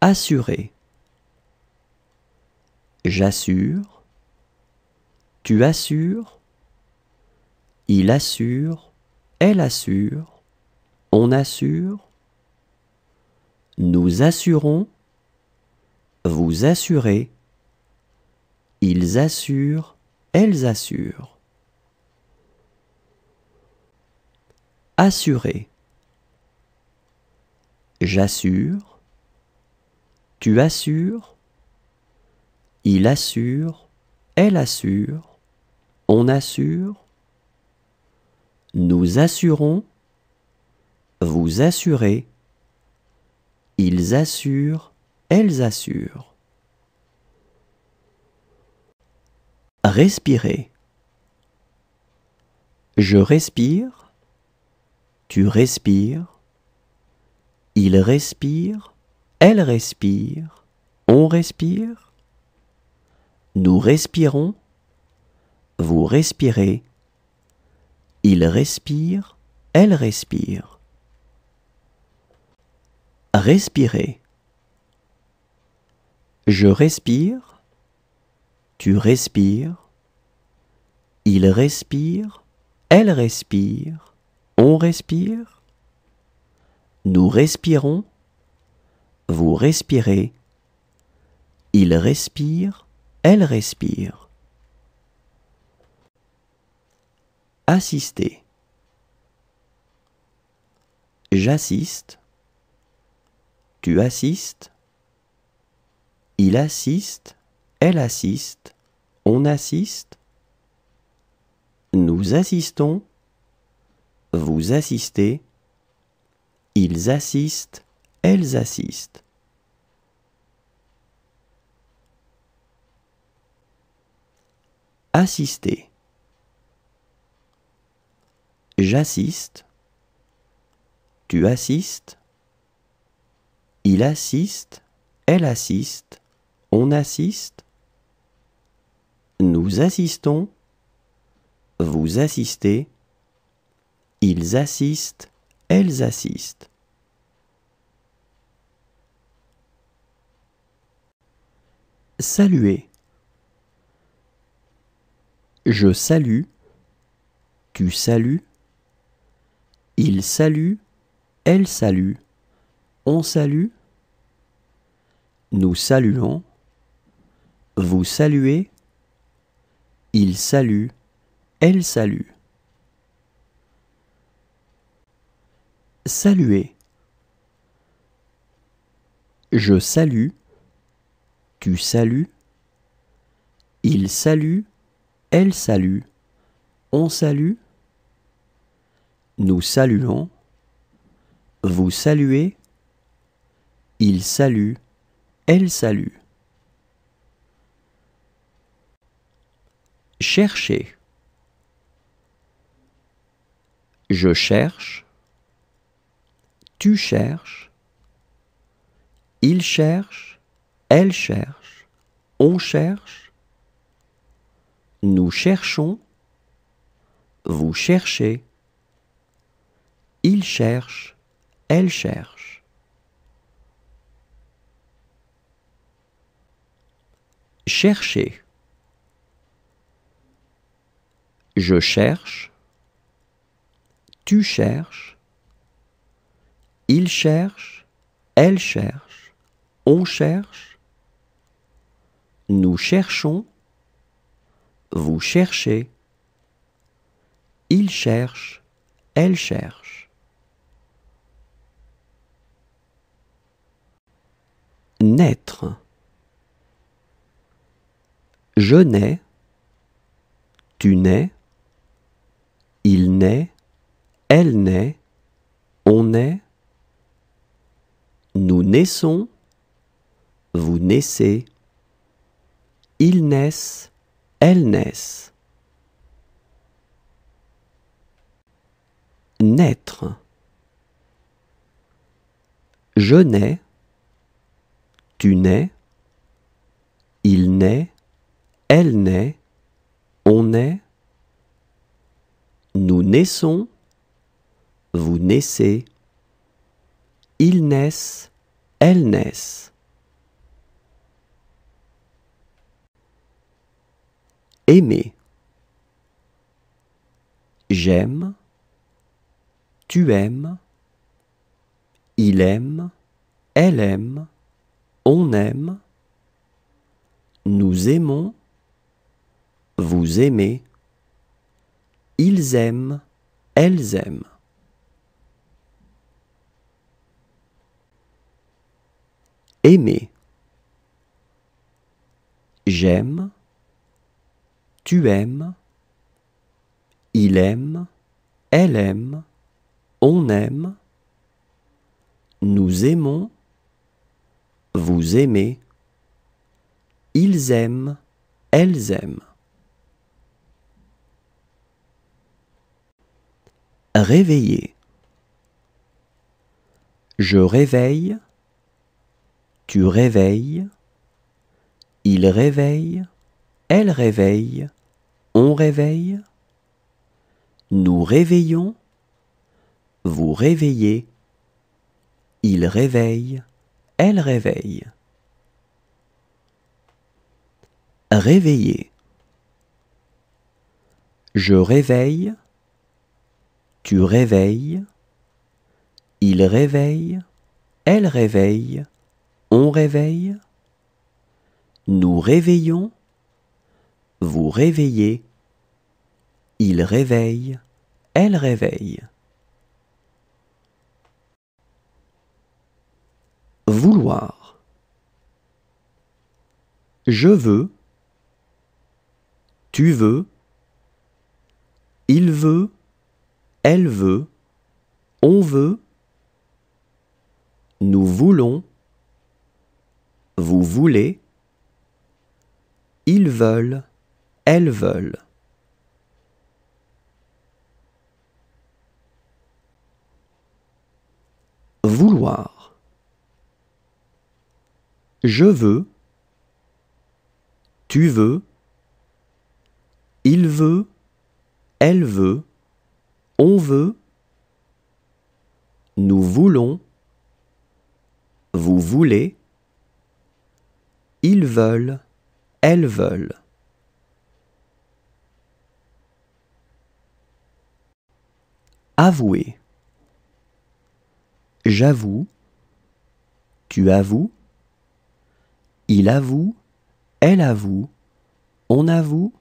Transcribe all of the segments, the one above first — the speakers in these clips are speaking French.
Assurer. J'assure. Tu assures. Il assure. Elle assure. On assure. Nous assurons. Vous assurez. Ils assurent. Elles assurent. Assurer. J'assure. Tu assures. Il assure. Elle assure. On assure. Nous assurons. Vous assurez. Ils assurent. Elles assurent. Respirer. Je respire. Tu respires. Il respire. Elle respire. On respire. Nous respirons. Vous respirez. Il respire. Elle respire. Respirer. Je respire. Tu respires. Il respire. Elle respire. On respire. Nous respirons. Vous respirez. Il respire. Elle respire. Assister. J'assiste. Tu assistes. Il assiste. Elle assiste. On assiste. Nous assistons. Vous assistez. Ils assistent. Elles assistent. Assister. J'assiste. Tu assistes. Il assiste. Elle assiste. On assiste. Nous assistons. Vous assistez. Ils assistent. Elles assistent. Saluer. Je salue. Tu salues. Il salue. Elle salue. On salue. Nous saluons. Vous saluez. Il salue. Elle salue. Saluer. Je salue. Tu salues. Il salue. Elle salue. On salue. Nous saluons. Vous saluez. Il salue. Elle salue. Chercher. Je cherche. Tu cherches. Il cherche. Elle cherche. On cherche. Nous cherchons. Vous cherchez. Il cherche. Elle cherche. Chercher. Je cherche. Tu cherches. Il cherche. Elle cherche. On cherche. Nous cherchons. Vous cherchez. Il cherche. Elle cherche. Naître. Je nais. Tu nais. Il naît. Elle naît. On naît. Nous naissons. Vous naissez. Ils naissent. Elles naissent. Naître. Je nais. Tu nais. Il naît. Elle naît. On naît. Nous naissons. Vous naissez. Ils naissent. Elles naissent. aimer. J'aime, tu aimes, il aime, elle aime, on aime, nous aimons, vous aimez, ils aiment, elles aiment. Aimer. J'aime, tu aimes, il aime, elle aime, on aime, nous aimons, vous aimez, ils aiment, elles aiment. Réveiller. Je réveille, tu réveilles, il réveille, elle réveille, on réveille, nous réveillons, vous réveillez, il réveille, elle réveille. Réveiller. Je réveille, tu réveilles, il réveille, elle réveille, on réveille, nous réveillons, vous réveillez, il réveille, elle réveille. Vouloir. Je veux, tu veux, il veut, elle veut, on veut, nous voulons, vous voulez, ils veulent, elles veulent. Vouloir. Je veux, tu veux, il veut, elle veut, on veut, nous voulons, vous voulez, ils veulent, elles veulent. Avouer. J'avoue, tu avoues, il avoue, elle avoue, on avoue,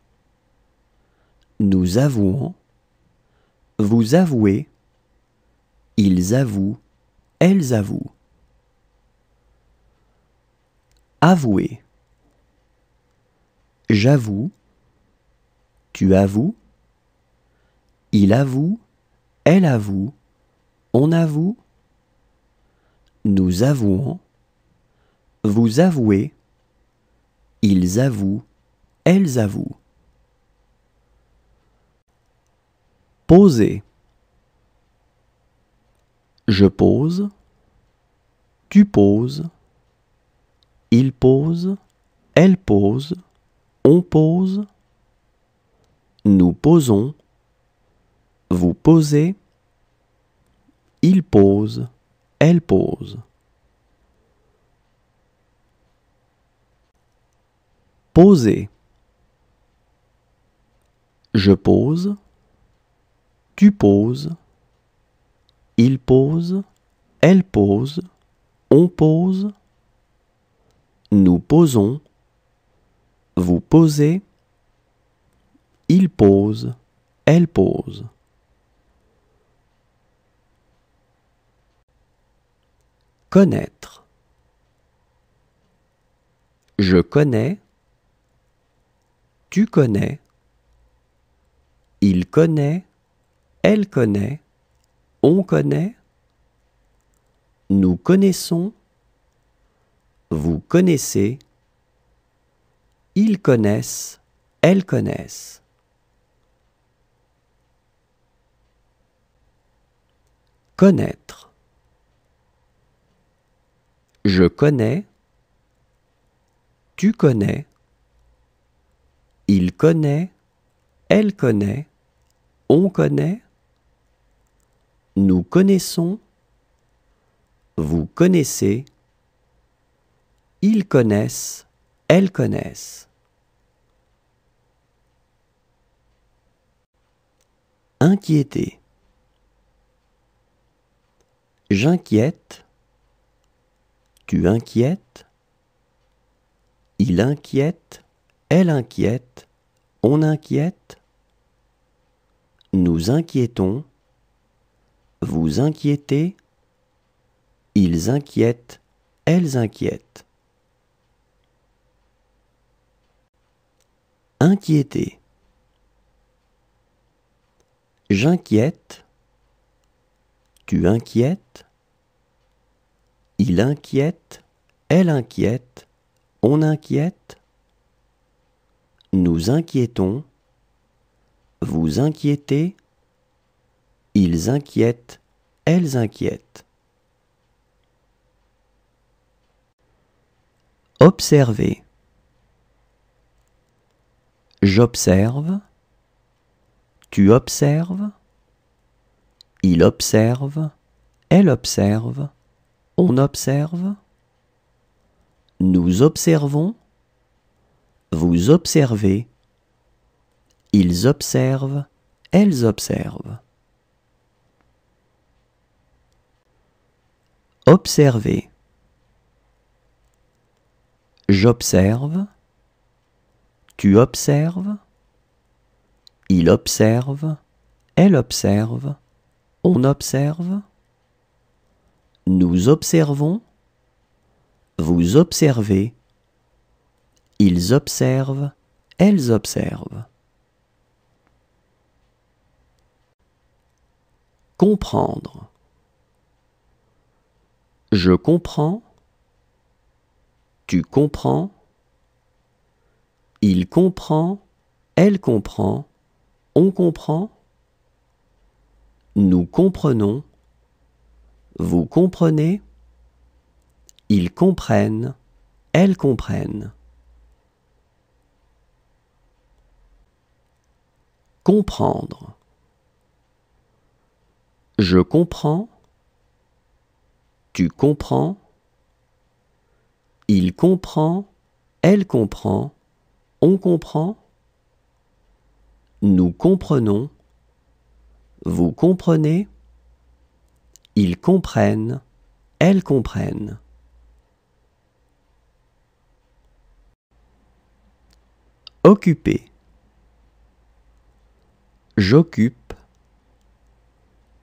nous avouons, vous avouez, ils avouent, elles avouent. Avouer. J'avoue, tu avoues, il avoue, elle avoue, on avoue, nous avouons, vous avouez, ils avouent, elles avouent. Poser. Je pose, tu poses, il pose, elle pose, on pose, nous posons, vous posez, il pose, elle pose. Poser. Je pose, tu poses, il pose, elle pose, on pose, nous posons, vous posez, il pose, elle pose. Connaître. Je connais, tu connais, il connaît, elle connaît, on connaît, nous connaissons, vous connaissez, ils connaissent, elles connaissent. Connaître. Je connais, tu connais, il connaît, elle connaît, on connaît, nous connaissons, vous connaissez, ils connaissent, elles connaissent. inquiéter. J'inquiète, tu inquiètes, il inquiète, elle inquiète, on inquiète, nous inquiétons, vous inquiétez, ils inquiètent, elles inquiètent. Inquiéter. J'inquiète, tu inquiètes, il inquiète, elle inquiète, on inquiète, nous inquiétons, vous inquiétez, ils inquiètent, elles inquiètent. Observer. J'observe, tu observes, il observe, elle observe, on observe, nous observons, vous observez, ils observent, elles observent. Observer. J'observe, tu observes, il observe, elle observe, on observe, nous observons, vous observez, ils observent, elles observent. Comprendre. Je comprends, tu comprends, il comprend, elle comprend, on comprend, nous comprenons, vous comprenez, ils comprennent, elles comprennent. Comprendre. Je comprends, tu comprends, il comprend, elle comprend, on comprend, nous comprenons, vous comprenez, ils comprennent, elles comprennent. Occuper. J'occupe,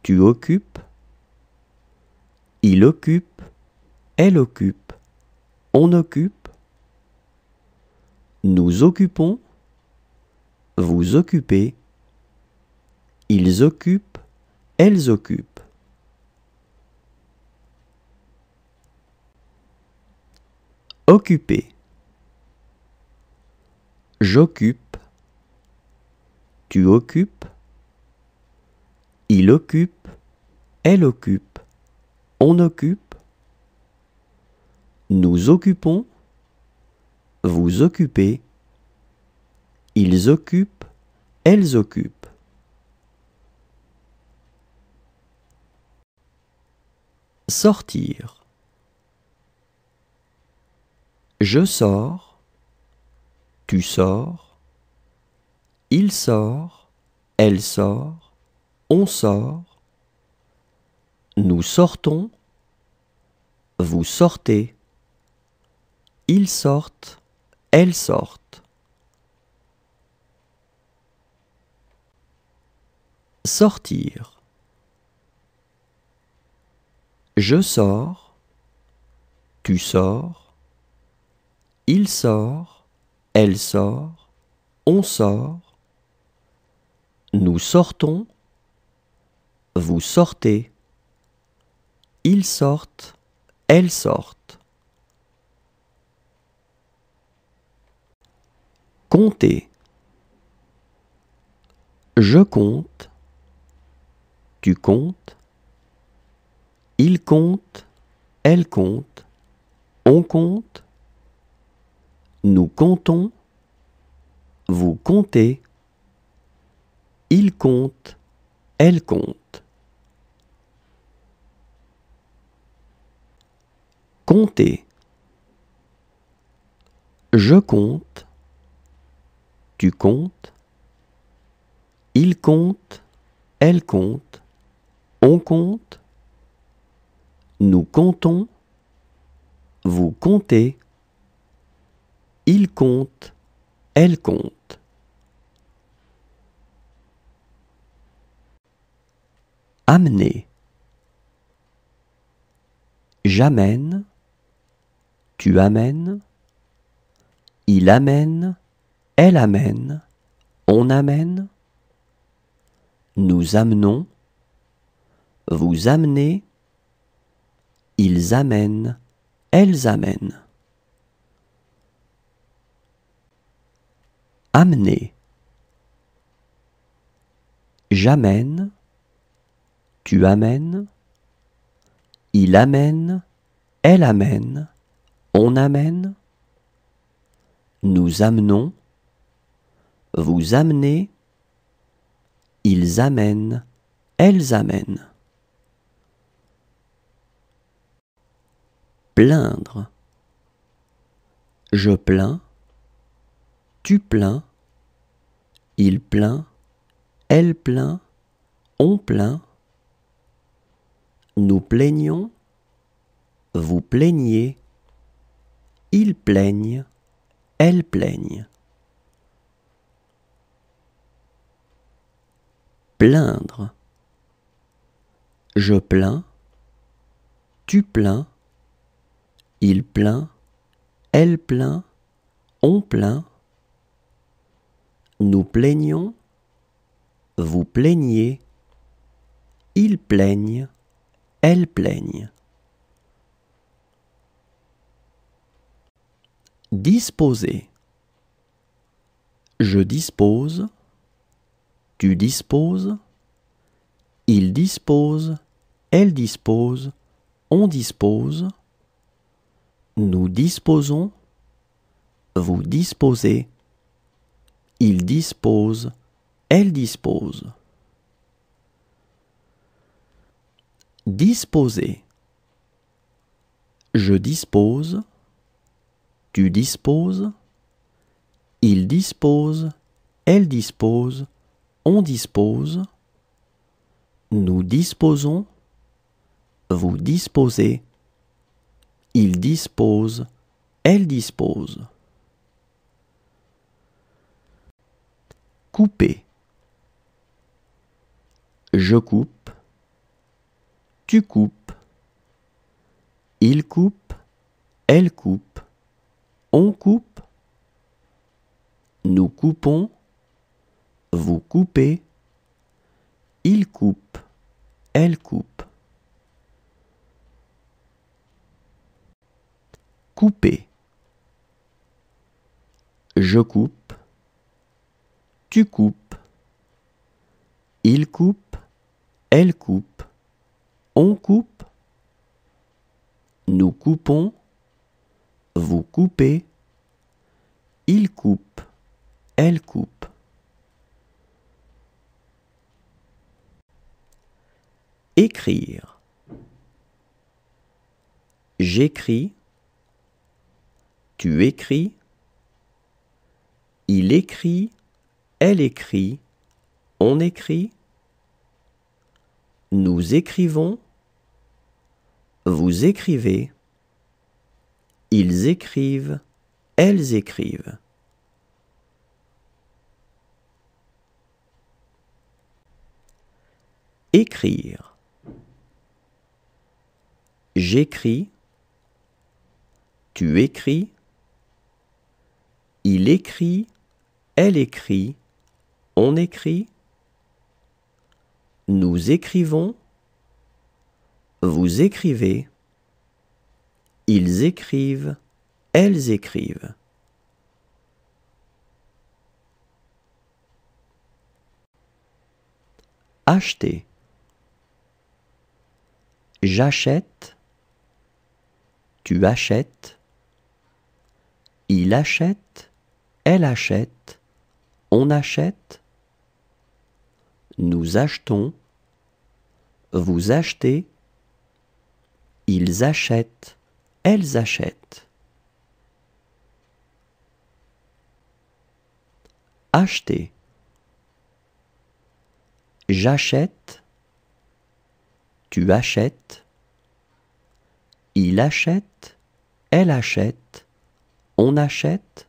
tu occupes, il occupe, elle occupe, on occupe, nous occupons, vous occupez, ils occupent, elles occupent. Occuper. J'occupe, tu occupes, il occupe, elle occupe, on occupe, nous occupons, vous occupez, ils occupent, elles occupent. Sortir. Je sors, tu sors, il sort, elle sort, on sort, nous sortons, vous sortez, ils sortent, elles sortent. Sortir. Je sors, tu sors, il sort, elle sort, on sort, nous sortons, vous sortez, ils sortent, elles sortent. Compter. Je compte, tu comptes, il compte, elle compte, on compte, nous comptons, vous comptez, il compte, elle compte. Compter. Je compte, tu comptes, il compte, elle compte, on compte, nous comptons, vous comptez, il compte, elle compte. Amener. J'amène, tu amènes, il amène, elle amène, on amène, nous amenons, vous amenez, ils amènent, elles amènent. Amener. J'amène, tu amènes, il amène, elle amène, on amène, nous amenons, vous amenez, ils amènent, elles amènent. Plaindre. Je plains, tu plains, il plaint, elle plaint, on plaint, nous plaignons, vous plaignez, ils plaignent, elles plaignent. Plaindre. Je plains, tu plains, il plaint, elle plaint, on plaint, nous plaignons, vous plaignez, ils plaignent, elles plaignent. Disposer. Je dispose, tu disposes, il dispose, elle dispose, on dispose, nous disposons, vous disposez, il dispose, elle dispose. Disposer. Je dispose, tu disposes, il dispose, elle dispose, on dispose, nous disposons, vous disposez, il dispose, elle dispose. Couper. Je coupe, tu coupes, il coupe, elle coupe, on coupe, nous coupons, vous coupez, il coupe, elle coupe. Couper. Je coupe, tu coupes, il coupe, elle coupe, on coupe, nous coupons, vous coupez, il coupe, elle coupe. Écrire. J'écris, tu écris, il écrit, elle écrit, on écrit, nous écrivons, vous écrivez, ils écrivent, elles écrivent. Écrire. J'écris, tu écris, il écrit, elle écrit, on écrit, nous écrivons, vous écrivez, ils écrivent, elles écrivent. Acheter. J'achète, tu achètes, il achète, elle achète, on achète, nous achetons, vous achetez, ils achètent, elles achètent. Acheter. J'achète, tu achètes, il achète, elle achète, on achète,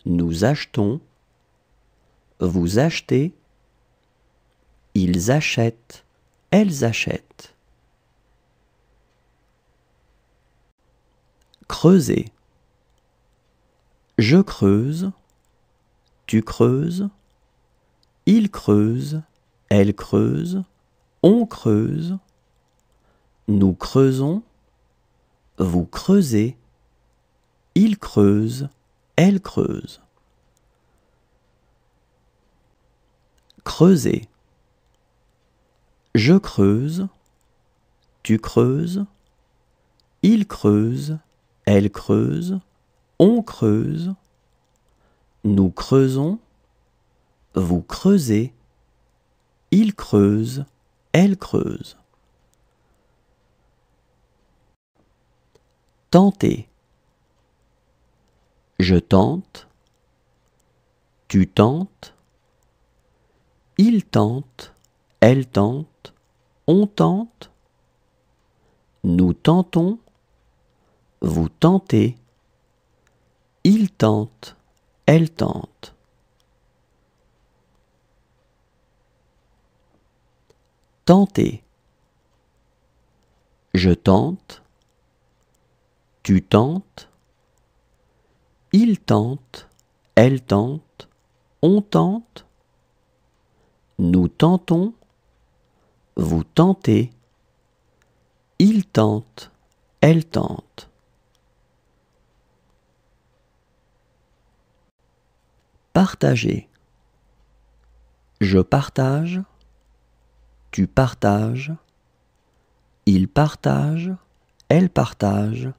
nous achetons, vous achetez, ils achètent, elles achètent. Creuser. Je creuse, tu creuses, il creuse, elle creuse, on creuse, nous creusons, vous creusez, il creuse, elle creuse. Creuser. Je creuse, tu creuses, il creuse, elle creuse, on creuse, nous creusons, vous creusez, il creuse, elle creuse. Tenter. Je tente, tu tentes, il tente, elle tente, on tente, nous tentons, vous tentez, il tente, elle tente. Tenter. Je tente, tu tentes, il tente, elle tente, on tente, nous tentons, vous tentez, il tente, elle tente. Partager. Je partage, tu partages, il partage, elle partage,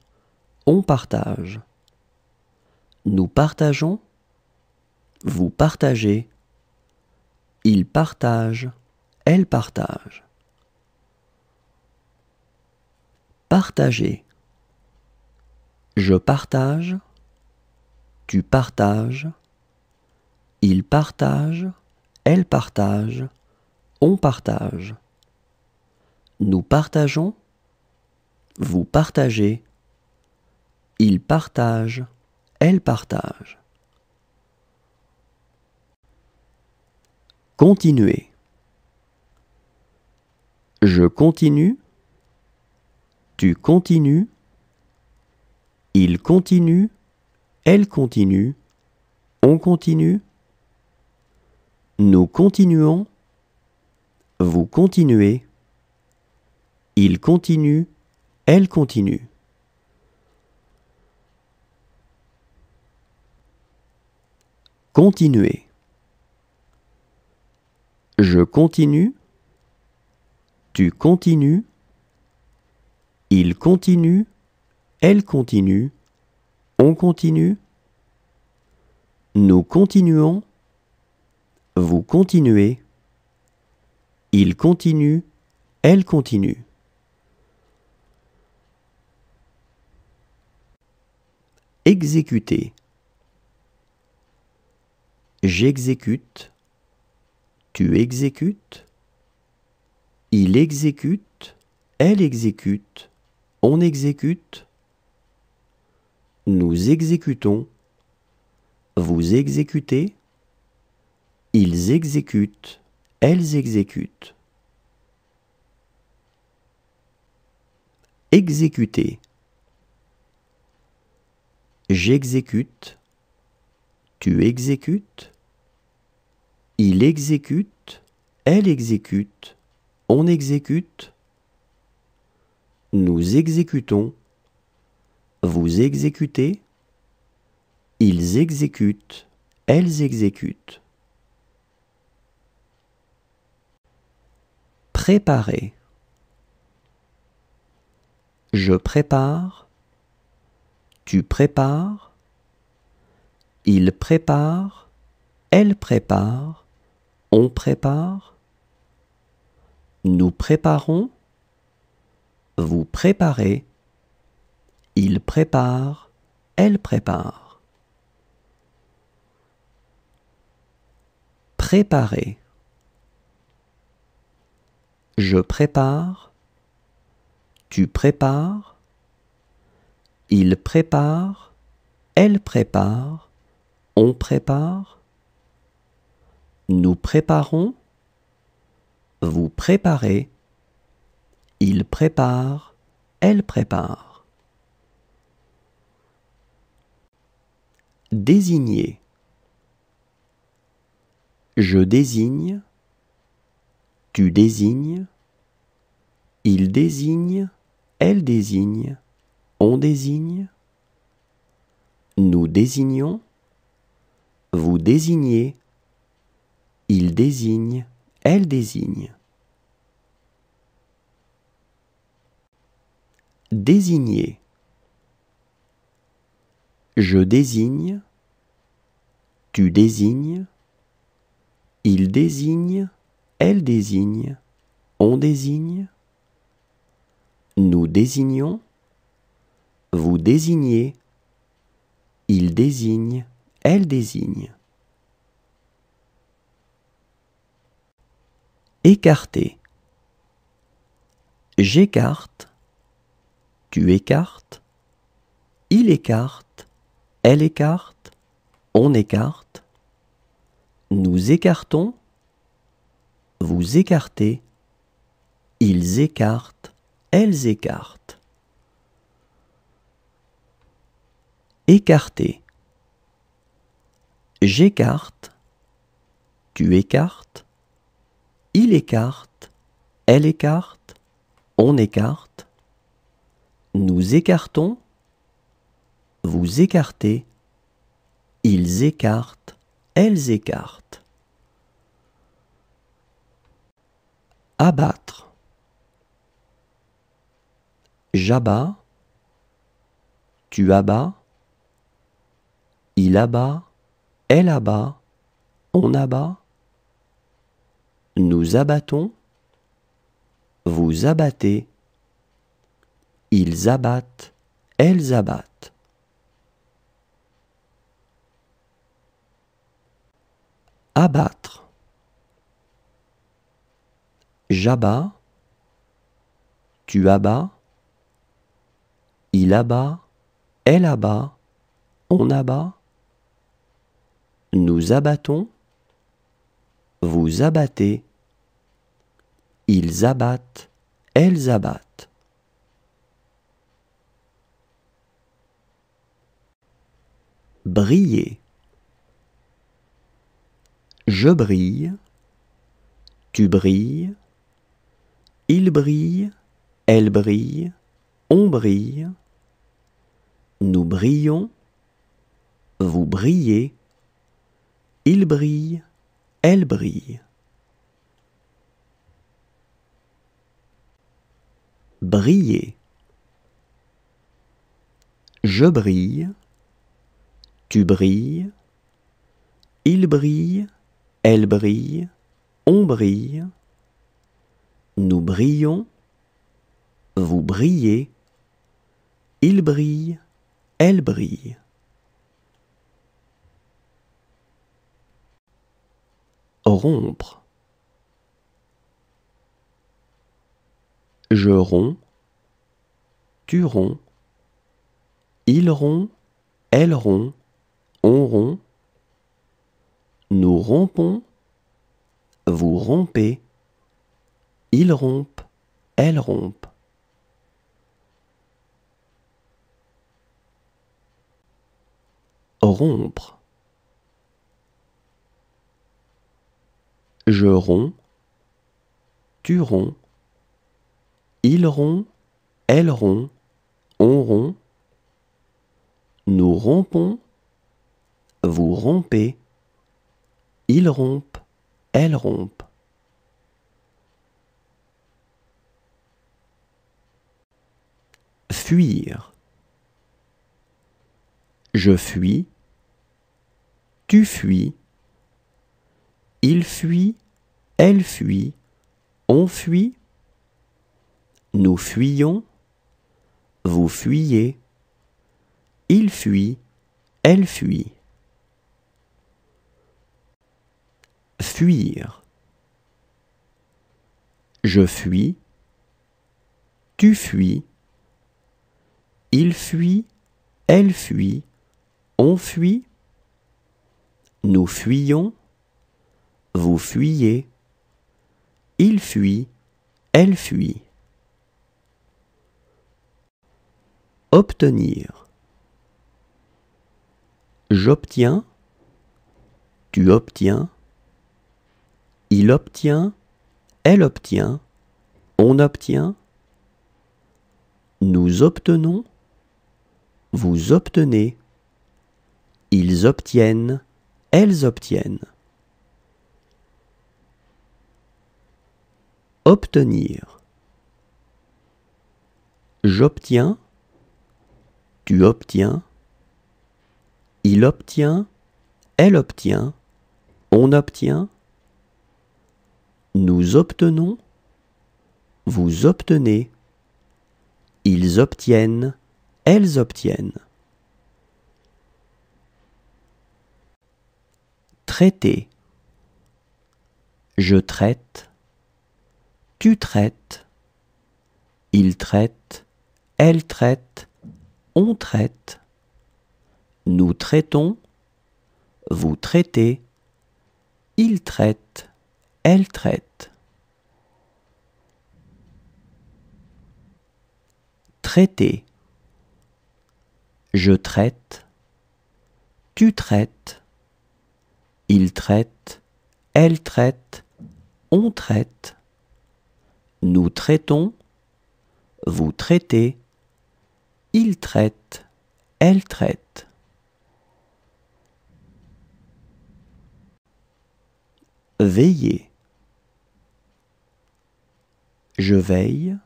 on partage. Nous partageons, vous partagez, il partage, elle partage. Partager. Je partage, tu partages, il partage, elle partage, on partage. Nous partageons, vous partagez, il partage, elle partage. Continuer. Je continue, tu continues, il continue, elle continue, on continue, nous continuons, vous continuez, il continue, elle continue. Continuer. Je continue, tu continues, il continue, elle continue, on continue, nous continuons, vous continuez, il continue, elle continue. Exécuter. J'exécute, tu exécutes, il exécute, elle exécute, on exécute, nous exécutons, vous exécutez, ils exécutent, elles exécutent. Exécuter. J'exécute, tu exécutes, il exécute, elle exécute, on exécute, nous exécutons, vous exécutez, ils exécutent, elles exécutent. Préparer. Je prépare, tu prépares, il prépare, elle prépare, on prépare, nous préparons, vous préparez, il prépare, elle prépare. Préparer. Je prépare. Tu prépares. Il prépare. Elle prépare. On prépare. Nous préparons. Vous préparez. Il prépare. Elle prépare. Désigner. Je désigne. Tu désignes. Il désigne. Elle désigne. On désigne. Nous désignons. Vous désignez. Il désigne. Elle désigne. Désigner. Je désigne. Tu désignes. Il désigne. Elle désigne. On désigne. Nous désignons. Vous désignez. Il désigne. Elle désigne. Écarter. J'écarte. Tu écartes. Il écarte. Elle écarte. On écarte. Nous écartons. Vous écartez. Ils écartent. Elles écartent. Écarter. J'écarte. Tu écartes. Il écarte. Elle écarte. On écarte. Nous écartons. Vous écartez. Ils écartent. Elles écartent. Abattre. J'abats. Tu abats. Il abat. Elle abat. On abat. Nous abattons. Vous abattez. Ils abattent. Elles abattent. Abattre. J'abats. Tu abats. Il abat. Elle abat. On abat. Nous abattons. Vous abattez. Ils abattent. Elles abattent. Briller. Je brille. Tu brilles. Il brille. Elle brille. On brille. Nous brillons. Vous brillez. Il brille. Elle brille. Briller. Je brille. Tu brilles. Il brille. Elle brille. On brille. Nous brillons. Vous brillez. Il brille. Elle brille. Rompre. Je romps. Tu romps. Il rompt. Elle rompt. On rompt. Nous rompons. Vous rompez. Ils rompent. Elles rompent. Rompre. Je romps. Tu romps. Il rompt. Elle rompt. On rompt. Nous rompons. Vous rompez. Ils rompent. Elles rompent. Fuir. Je fuis. Tu fuis. Il fuit. Elle fuit. On fuit. Nous fuyons. Vous fuyez. Il fuit. Elle fuit. Fuir. Je fuis, tu fuis, il fuit, elle fuit, on fuit, nous fuyons, vous fuyez, il fuit, elle fuit. Obtenir. J'obtiens, tu obtiens, il obtient, elle obtient, on obtient, nous obtenons, vous obtenez, ils obtiennent, elles obtiennent. Obtenir. J'obtiens, tu obtiens, il obtient, elle obtient, on obtient, nous obtenons, vous obtenez, ils obtiennent, elles obtiennent. Traiter. Je traite, tu traites, il traite, elle traite, on traite, nous traitons, vous traitez, il traite, elle traite. Traiter. Je traite, tu traites, il traite, elle traite, on traite, nous traitons, vous traitez, il traite, elle traite. Veiller. Je veille,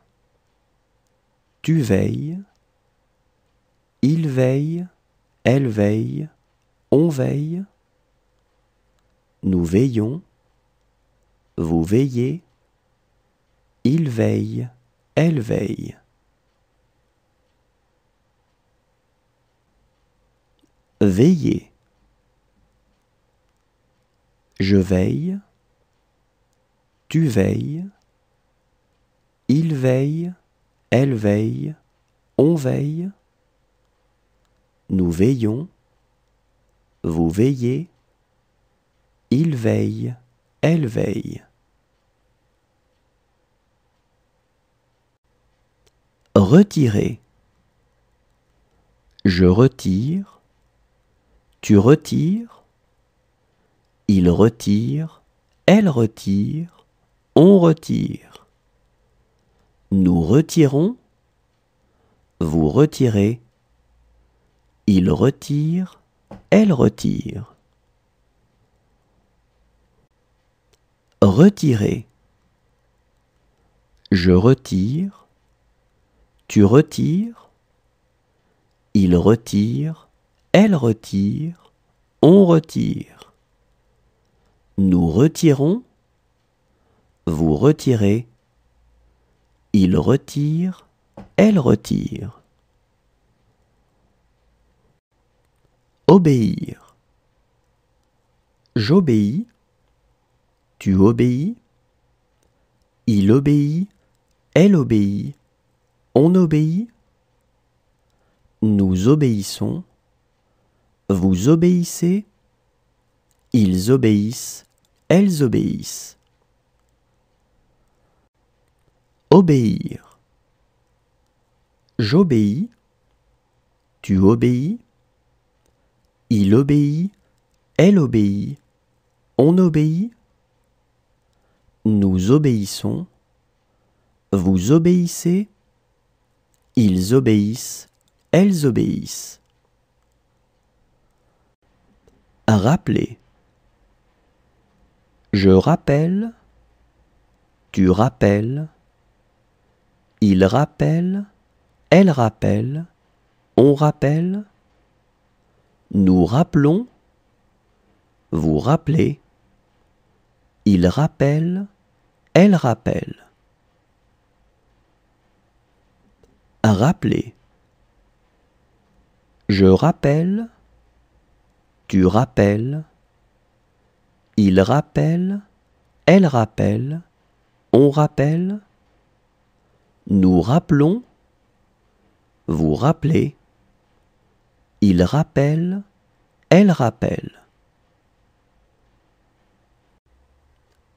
tu veilles, il veille, elle veille, on veille, nous veillons, vous veillez, il veille, elle veille. Veiller. Je veille, tu veilles, il veille, elle veille, on veille, nous veillons, vous veillez, il veille, elle veille. Retirer. Je retire, tu retires, il retire, elle retire, on retire. Nous retirons, vous retirez, il retire, elle retire. Retirer. Je retire, tu retires, il retire, elle retire, on retire. Nous retirons, vous retirez, il retire, elle retire. Obéir. J'obéis, tu obéis, il obéit, elle obéit, on obéit, nous obéissons, vous obéissez, ils obéissent, elles obéissent. Obéir. J'obéis, tu obéis, il obéit, elle obéit, on obéit, nous obéissons, vous obéissez, ils obéissent, elles obéissent. Rappeler. Je rappelle, tu rappelles, il rappelle, elle rappelle, on rappelle, nous rappelons, vous rappelez, il rappelle, elle rappelle. Rappeler. Je rappelle, tu rappelles, il rappelle, elle rappelle, on rappelle, nous rappelons, vous rappelez, il rappelle, elle rappelle.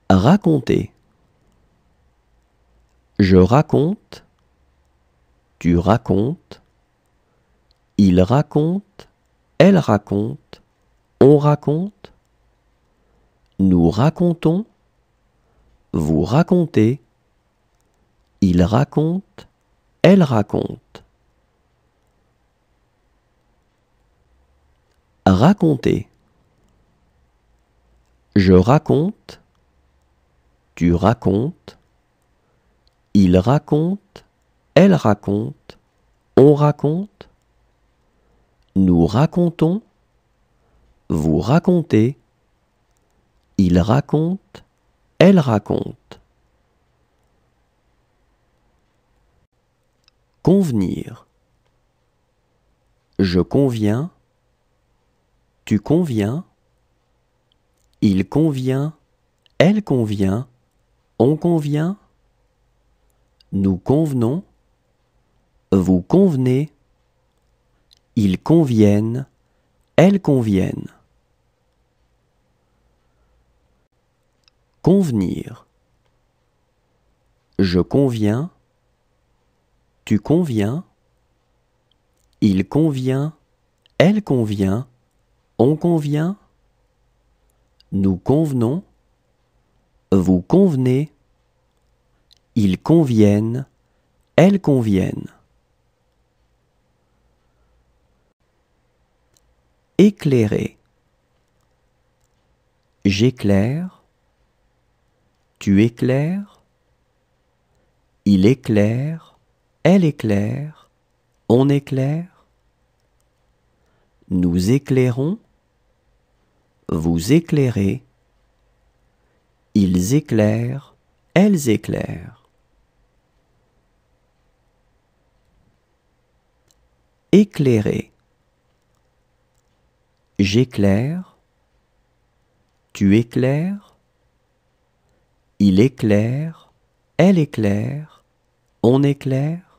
Raconter. Je raconte, tu racontes, il raconte, elle raconte, on raconte, nous racontons, vous racontez, il raconte, elle raconte. Raconter. Je raconte, tu racontes, il raconte, elle raconte, on raconte, nous racontons, vous racontez, il raconte, elle raconte. Convenir. Je conviens, tu conviens, il convient, elle convient, on convient, nous convenons, vous convenez, ils conviennent, elles conviennent. Convenir. Je conviens, tu conviens, il convient, elle convient, on convient, nous convenons, vous convenez, ils conviennent, elles conviennent. Éclairer. J'éclaire, tu éclaires, il éclaire, elle éclaire, on éclaire, nous éclairons, vous éclairez, ils éclairent, elles éclairent. Éclairer. J'éclaire, tu éclaires, il éclaire, elle éclaire, on éclaire,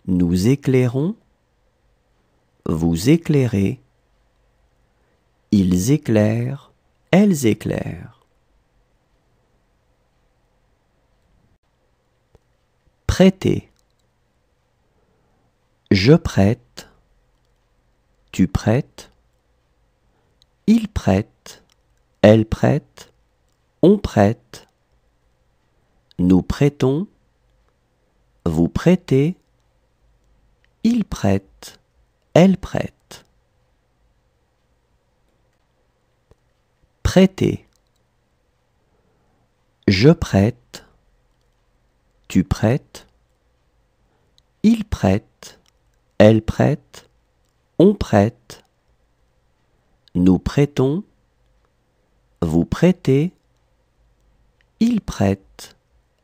nous éclairons, vous éclairez, ils éclairent, elles éclairent. Prêter. Je prête, tu prêtes, il prête, elle prête, on prête, nous prêtons, vous prêtez, il prête, elle prête. Prêter. Je prête, tu prêtes, il prête, elle prête, on prête, nous prêtons, vous prêtez, il prête,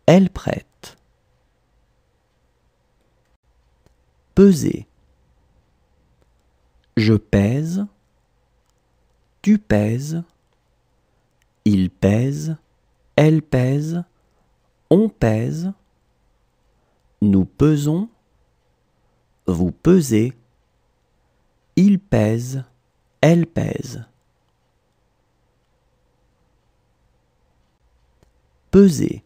elle prête. Peser. Je pèse, tu pèses, il pèse, elle pèse, on pèse, nous pesons, vous pesez, il pèse, elle pèse. Peser.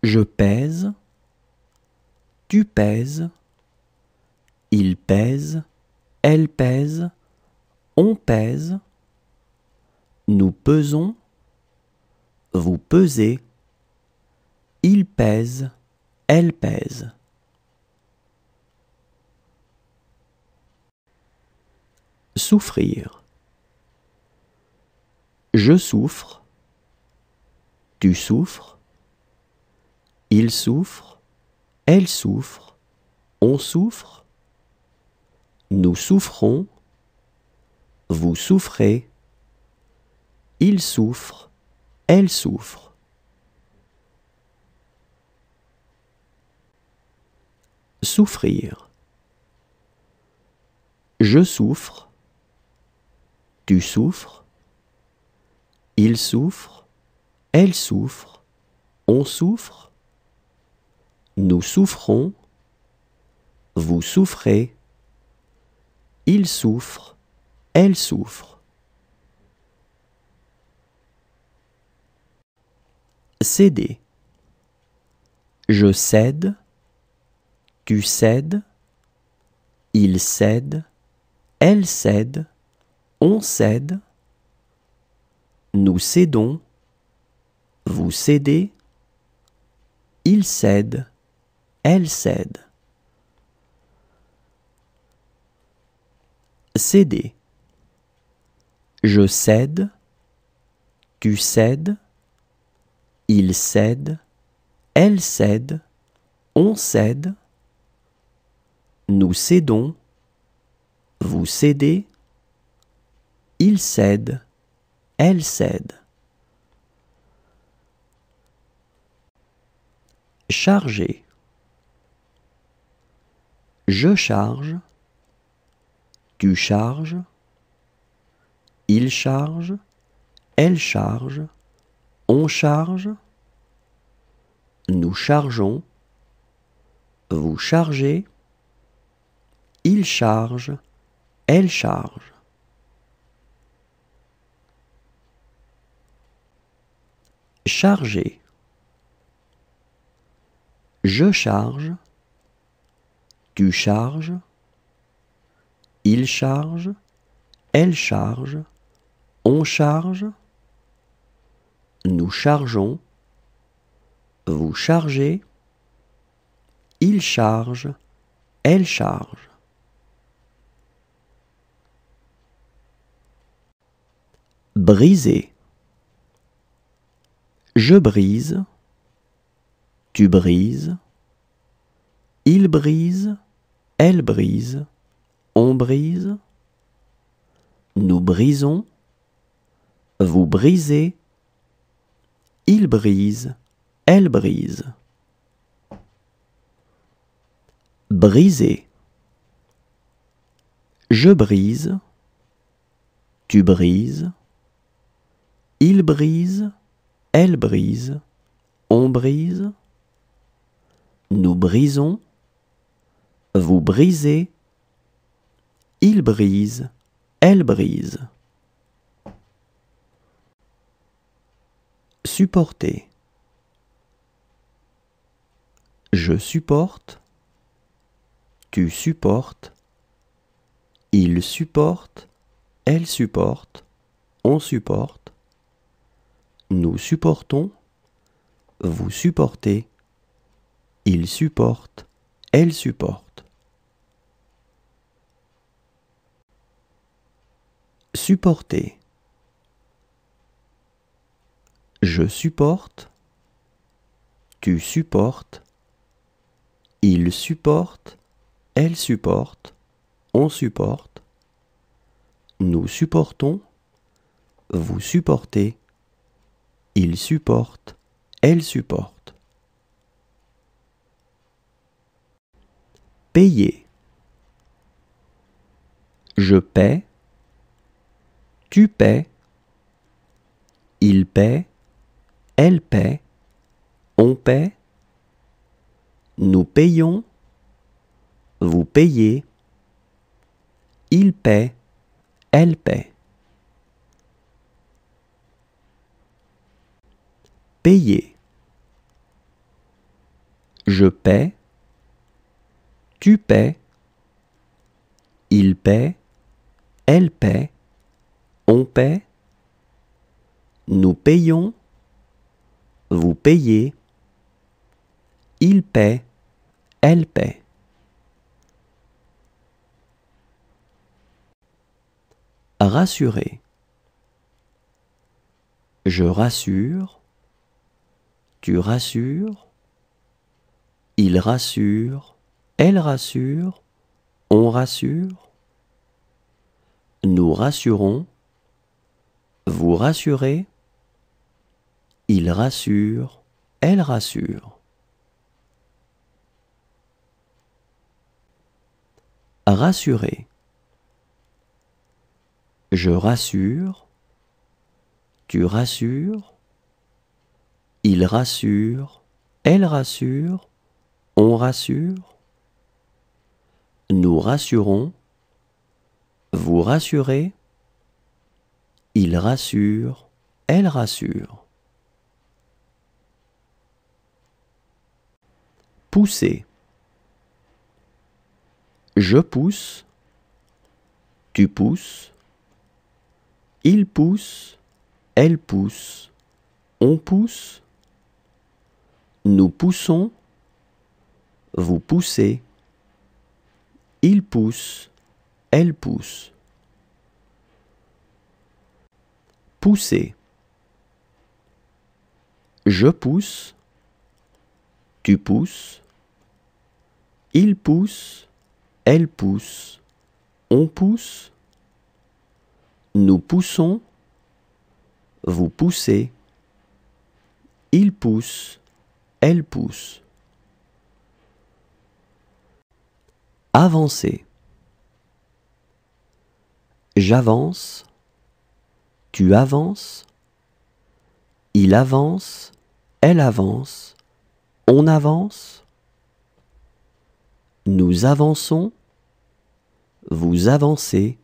Je pèse, tu pèses, il pèse, elle pèse, on pèse, nous pesons, vous pesez, il pèse, elle pèse. Souffrir. Je souffre, tu souffres, il souffre, elle souffre, on souffre, nous souffrons, vous souffrez, il souffre, elle souffre. Souffrir. Je souffre, tu souffres, il souffre, elle souffre, on souffre, nous souffrons, vous souffrez, il souffre, elle souffre. Céder. Je cède, tu cèdes, il cède, elle cède, on cède, nous cédons, vous cédez, il cède, elle cède. Céder. Je cède, tu cèdes, il cède, elle cède, on cède, nous cédons, vous cédez, il cède, elle cède. Charger. Je charge, tu charges, il charge, elle charge, on charge, nous chargeons, vous chargez, il charge, elle charge. Charger. Je charge, tu charges, il charge, elle charge, on charge, nous chargeons, vous chargez, il charge, elle charge. Briser. Je brise, tu brises, il brise, elle brise, on brise, nous brisons, vous brisez, il brise, elle brise. Briser. Je brise, tu brises, il brise, elle brise, on brise, nous brisons, vous brisez, il brise, elle brise. Supporter. Je supporte, tu supportes, il supporte, elle supporte, on supporte, nous supportons, vous supportez, il supporte, elle supporte. Supporter. Je supporte, tu supportes, il supporte, elle supporte, on supporte, nous supportons, vous supportez, il supporte, elle supporte. Payer. Je paie, tu paies, il paie, elle paie, on paie, nous payons, vous payez, il paie, elle paie. Payer. Je paie, tu paies, il paie, elle paie, on paie, nous payons, vous payez, il paie, elle paie. Rassurer. Je rassure, tu rassures, il rassure, elle rassure, on rassure, nous rassurons, vous rassurez, il rassure, elle rassure. Rassurer. Je rassure, tu rassures, Il rassure, elle rassure, on rassure. Nous rassurons, vous rassurez. Il rassure, elle rassure. Pousser. Je pousse, tu pousses. Il pousse, elle pousse, on pousse. Nous poussons, vous poussez. Il pousse, elle pousse. Pousser. Je pousse, tu pousses. Il pousse, elle pousse, on pousse. Nous poussons, vous poussez. Il pousse, elle pousse. Avancer. J'avance, tu avances. Il avance, elle avance, on avance. Nous avançons, vous avancez.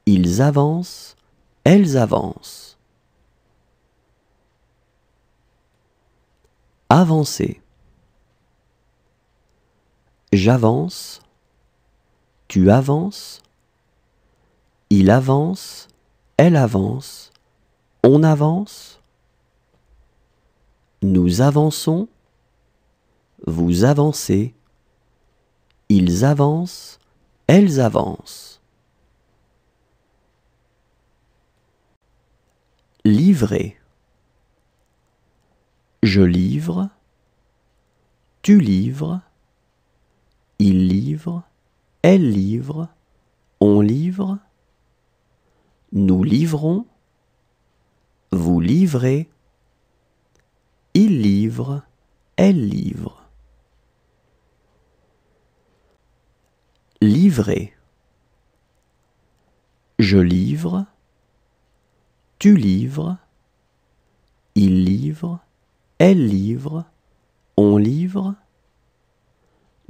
Ils avancent, elles avancent. Avancer. J'avance, tu avances. Il avance, elle avance, on avance. Nous avançons, vous avancez. Ils avancent, elles avancent. Livrer. Je livre, tu livres. Il livre, elle livre, on livre. Nous livrons, vous livrez. Il livre, elle livre. Livrer. Je livre, tu livres. Il livre, elle livre, on livre.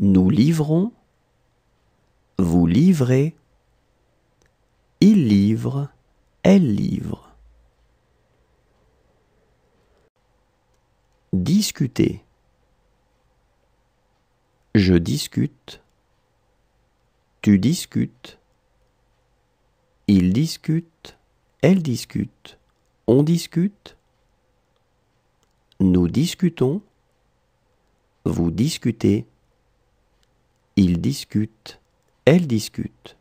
Nous livrons, vous livrez. Il livre, elle livre. Discuter. Je discute, tu discutes. Il discute, elle discute, on discute. Nous discutons, vous discutez. Il discute, elle discute.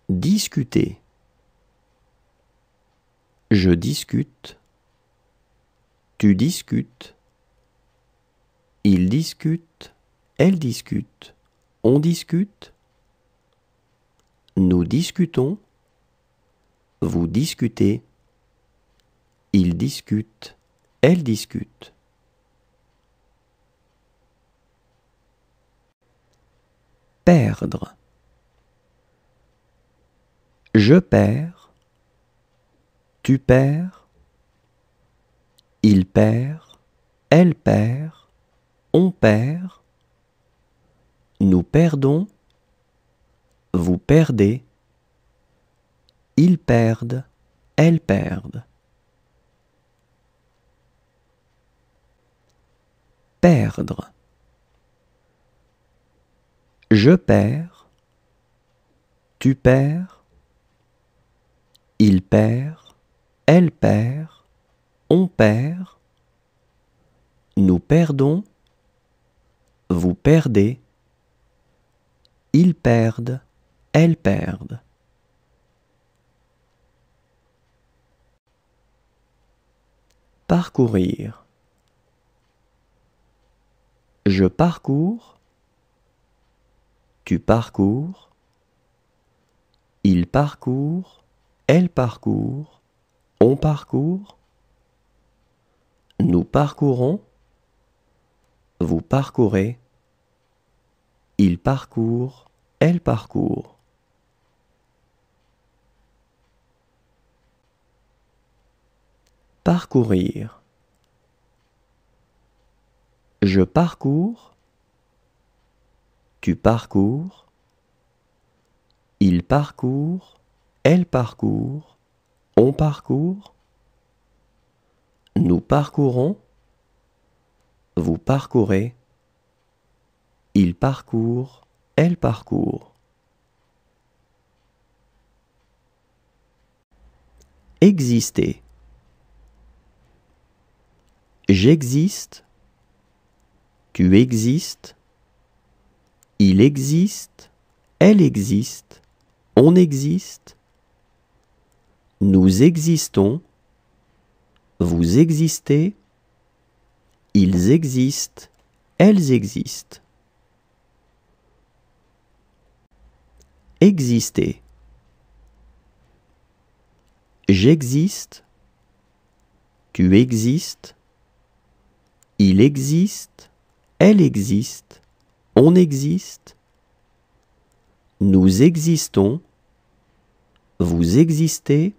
Discuter. Je discute, tu discutes. Il discute, elle discute, on discute. Nous discutons, vous discutez. Il discute, elle discute. Perdre. Je perds, tu perds. Il perd, elle perd, on perd. Nous perdons, vous perdez. Ils perdent, elles perdent. Perdre. Je perds, tu perds. Il perd, elle perd, on perd. Nous perdons, vous perdez. Ils perdent, elles perdent. Parcourir. Je parcours, tu parcours. Il parcourt, elle parcourt, on parcourt. Nous parcourons, vous parcourez. Il parcourt, elle parcourt. Parcourir. Je parcours. Tu parcours. Il parcourt. Elle parcourt. On parcourt. Nous parcourons. Vous parcourez. Il parcourt. Elle parcourt. Exister. J'existe. Tu existes. Il existe. Elle existe. On existe. Nous existons. Vous existez. Ils existent. Elles existent. Exister. J'existe. Tu existes. Il existe. Elle existe. On existe. Nous existons. Vous existez.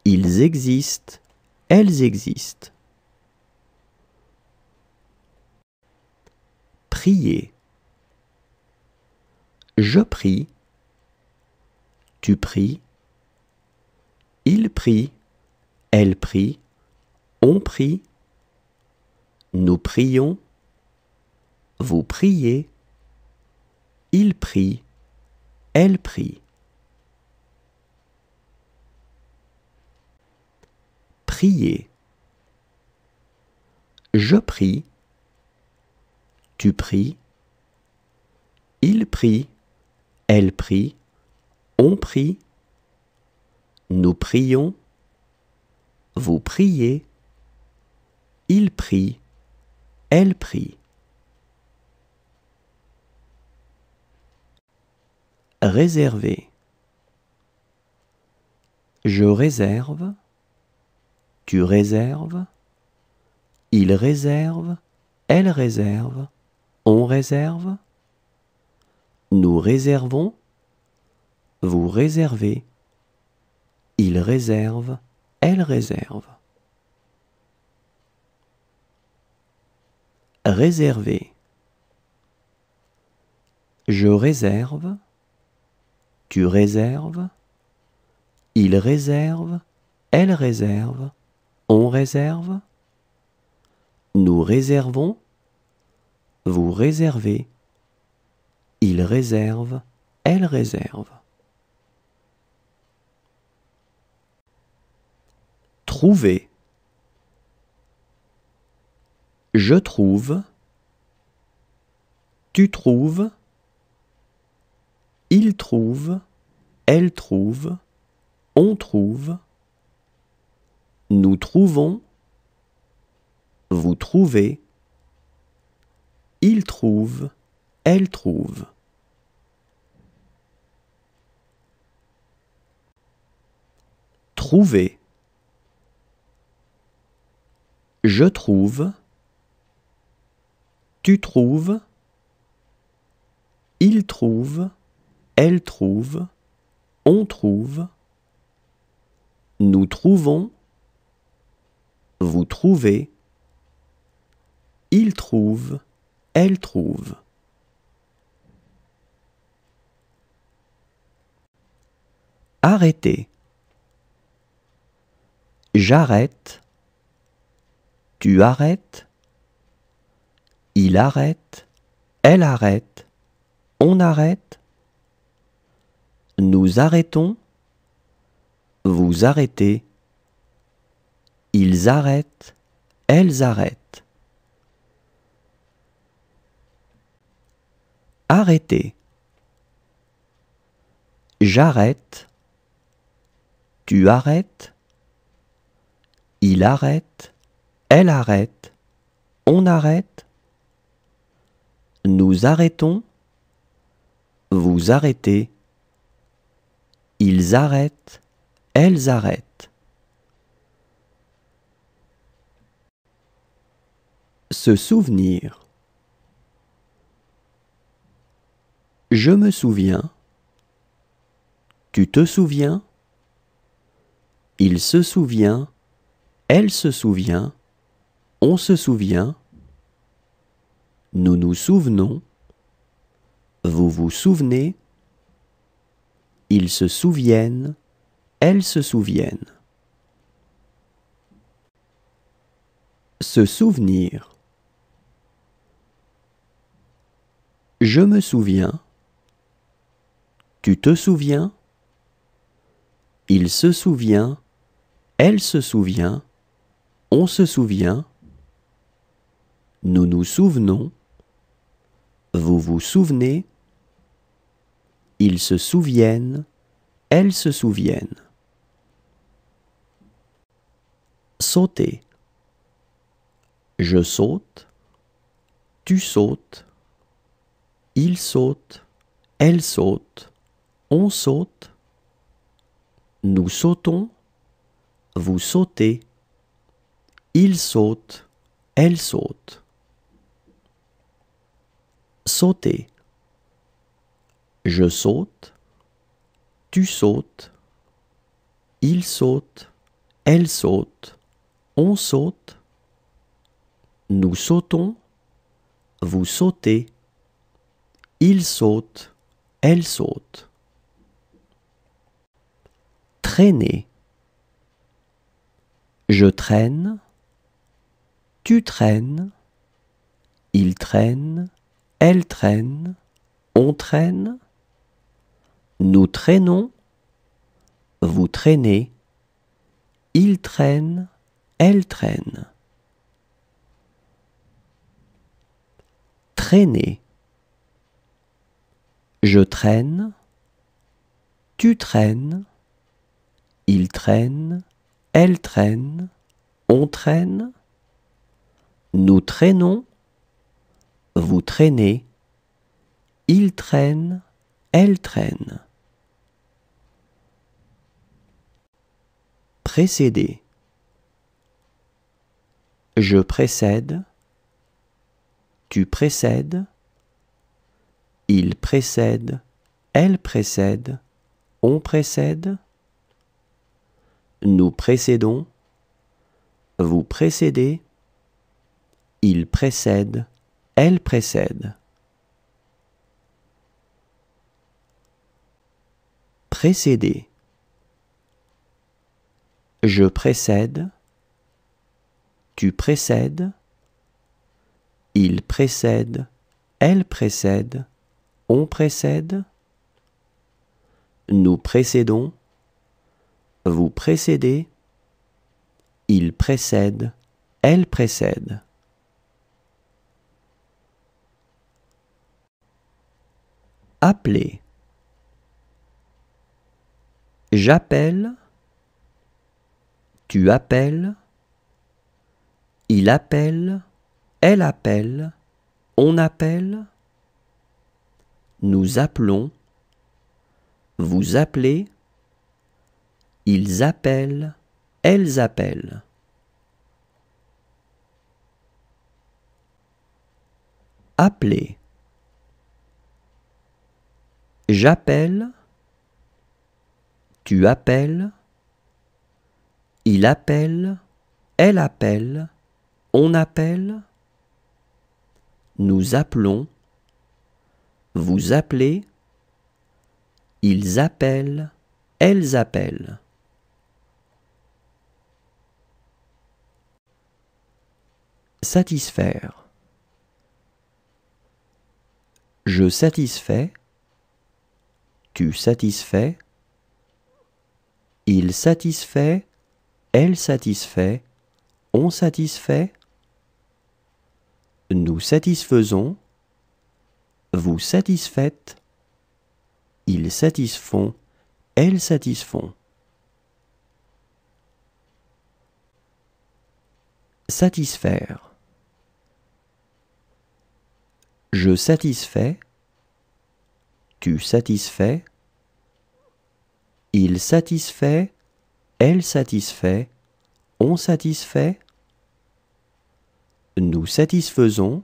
Ils existent. Elles existent. Prier. Je prie. Tu pries. Il prie. Elle prie. On prie. Nous prions. Vous priez. Il prie. Elle prie. Prier. Je prie. Tu pries. Il prie. Elle prie. On prie. Nous prions. Vous priez. Il prie. Elle prie. Réserver. Je réserve. Tu réserves. Il réserve. Elle réserve. On réserve. Nous réservons. Vous réservez. Il réserve. Elle réserve. Réserver. Je réserve. Tu réserves. Il réserve. Elle réserve. On réserve. Nous réservons. Vous réservez. Il réserve. Elle réserve. Trouver. Je trouve. Tu trouves. Il trouve. Elle trouve. On trouve. Nous trouvons. Vous trouvez. Il trouve. Elle trouve. Trouver. Je trouve. Tu trouves. Il trouve. Elle trouve. On trouve. Nous trouvons. Vous trouvez. Il trouve. Elle trouve. Arrêter. J'arrête. Tu arrêtes. Il arrête. Elle arrête. On arrête. Nous arrêtons. Vous arrêtez. Ils arrêtent. Elles arrêtent. Arrêter. J'arrête. Tu arrêtes. Il arrête. Elle arrête. On arrête. Nous arrêtons. Vous arrêtez. Ils arrêtent. Elles arrêtent. Se souvenir. Je me souviens. Tu te souviens. Il se souvient. elle se souvient, on se souvient, nous nous souvenons, vous vous souvenez, ils se souviennent, elles se souviennent. Se souvenir. Je me souviens, tu te souviens, il se souvient, elle se souvient, on se souvient, nous nous souvenons, vous vous souvenez, ils se souviennent, elles se souviennent. Sauter. Je saute, tu sautes, il saute, elle saute, on saute, nous sautons, vous sautez, il saute, elle saute. Sauter. Je saute, tu sautes, il saute, elle saute, on saute, nous sautons, vous sautez, il saute, elle saute. Traîner. Je traîne, tu traînes, il traîne, elle traîne, on traîne, nous traînons, vous traînez, il traîne, elle traîne. Traîner. Je traîne, tu traînes, il traîne, elle traîne, on traîne, nous traînons, vous traînez, il traîne, elle traîne. Précéder. Je précède, tu précèdes, il précède, elle précède, on précède, nous précédons, vous précédez, il précède, elle précède. Précéder. Je précède, tu précèdes, il précède, elle précède, on précède, nous précédons, vous précédez, il précède, elle précède. Appeler. J'appelle, tu appelles, il appelle, elle appelle, on appelle, nous appelons, vous appelez, ils appellent, elles appellent. Appeler. J'appelle, tu appelles, il appelle, elle appelle, on appelle, nous appelons, vous appelez, ils appellent, elles appellent. Satisfaire. Je satisfais, tu satisfais, il satisfait, elle satisfait, on satisfait, nous satisfaisons, vous satisfaites, ils satisfont, elles satisfont. Satisfaire. Je satisfais, tu satisfais, il satisfait, elle satisfait, on satisfait, nous satisfaisons,